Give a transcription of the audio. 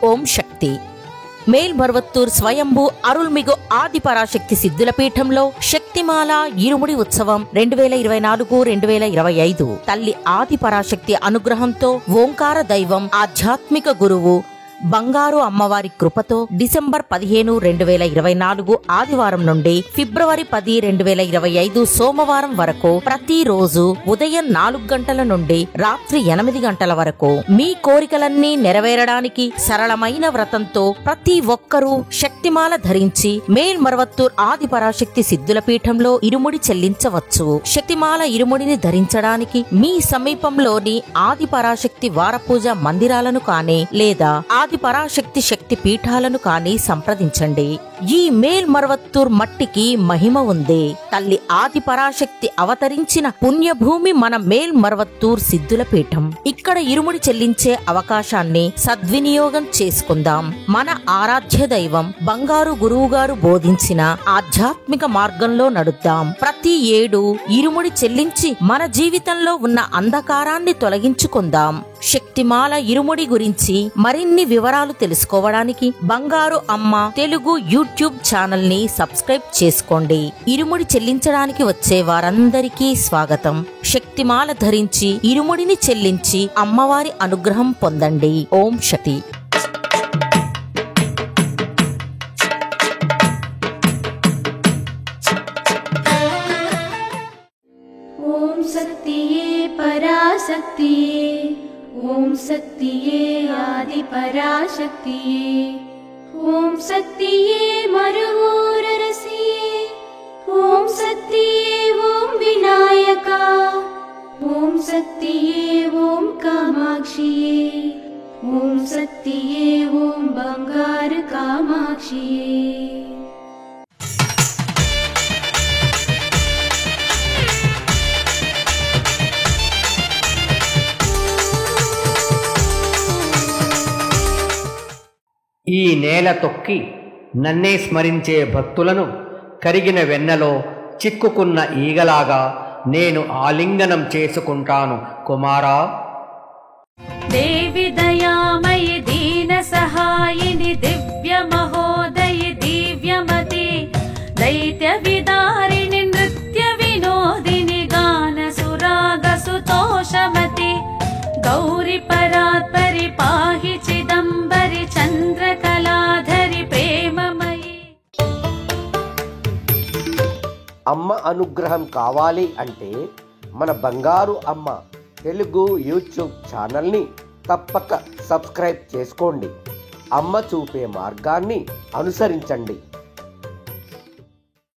ఓం శక్తి. మేల్మరువత్తూర్ స్వయంభూ అరుల్మిగు ఆదిపరాశక్తి సిద్ధుల పీఠంలో శక్తిమాల ఇరుముడి ఉత్సవం 2024-2025 తల్లి ఆదిపరాశక్తి అనుగ్రహంతో ఓంకార దైవం ఆధ్యాత్మిక గురువు బంగారు అమ్మవారి కృపతో డిసెంబర్ 15, 2024 ఆదివారం నుండి ఫిబ్రవరి 10, 2025 సోమవారం వరకు ప్రతిరోజు ఉదయం 4 గంటల నుండి రాత్రి 8 గంటల వరకు మీ కోరికలన్నీ నెరవేరడానికి సరళమైన వ్రతంతో ప్రతి ఒక్కరూ శక్తిమాల ధరించి మేల్మరువత్తూర్ ఆదిపరాశక్తి సిద్ధుల పీఠంలో ఇరుముడి చెల్లించవచ్చు. శక్తిమాల ఇరుముడిని ధరించడానికి మీ సమీపంలోని ఆదిపరాశక్తి వారపూజ మందిరాలను కానీ లేదా ఆదిపరాశక్తి శక్తి పీఠాలను కానీ సంప్రదించండి. ఈ మేల్మరువత్తూర్ మట్టికి మహిమ ఉంది. తల్లి ఆదిపరాశక్తి అవతరించిన పుణ్యభూమి మన మేల్మరువత్తూర్ సిద్ధుల పీఠం. ఇక్కడ ఇరుముడి చెల్లించే అవకాశాన్ని సద్వినియోగం చేసుకుందాం. మన ఆరాధ్య దైవం బంగారు గురువుగారు బోధించిన ఆధ్యాత్మిక మార్గంలో నడుద్దాం. ప్రతి ఏడు ఇరుముడి చెల్లించి మన జీవితంలో ఉన్న అంధకారాన్ని తొలగించుకుందాం. శక్తిమాల ఇరుముడి గురించి మరిన్ని వివరాలు తెలుసుకోవడానికి బంగారు అమ్మ తెలుగు యూట్యూబ్ ఛానల్ ని సబ్స్క్రైబ్ చేసుకోండి. ఇరుముడి చెల్లించడానికి వచ్చే వారందరికీ స్వాగతం. శక్తిమాల ధరించి ఇరుముడిని చెల్లించి అమ్మవారి అనుగ్రహం పొందండి. ఓం శక్తి. ఓం శక్తియే పరాశక్తియే, ఓం శక్తియే ఆది పరాశక్తియే, ఓం శక్తియే మరువూరరసియే, ఓం శక్తియే ఓం వినాయక, ఓం శక్తియే ఓం కామాక్షియే, ఓం శక్తియే ఓం బంగారు కామాక్షియే. ఈ నేల తొక్కి నన్నే స్మరించే భక్తులను కరిగిన వెన్నలో చిక్కుకున్న ఈగలాగా నేను ఆలింగనం చేసుకుంటాను కుమారా. దేవి దయామయి దీన సహాయిని దివ్య మహోదయి దివ్యమతి దైత్య విదారిణి నృత్య వినోదిని గాన సురాగ సుతోషమతి గౌరి పరాత్పరి పాహి చిదంబరి చంద్రకళాధరి ప్రేమమయి. అమ్మ అనుగ్రహం కావాలి అంటే మన బంగారు అమ్మ తెలుగు యూట్యూబ్ ఛానల్ని తప్పక సబ్స్క్రైబ్ చేసుకోండి. అమ్మ చూపే మార్గాన్ని అనుసరించండి.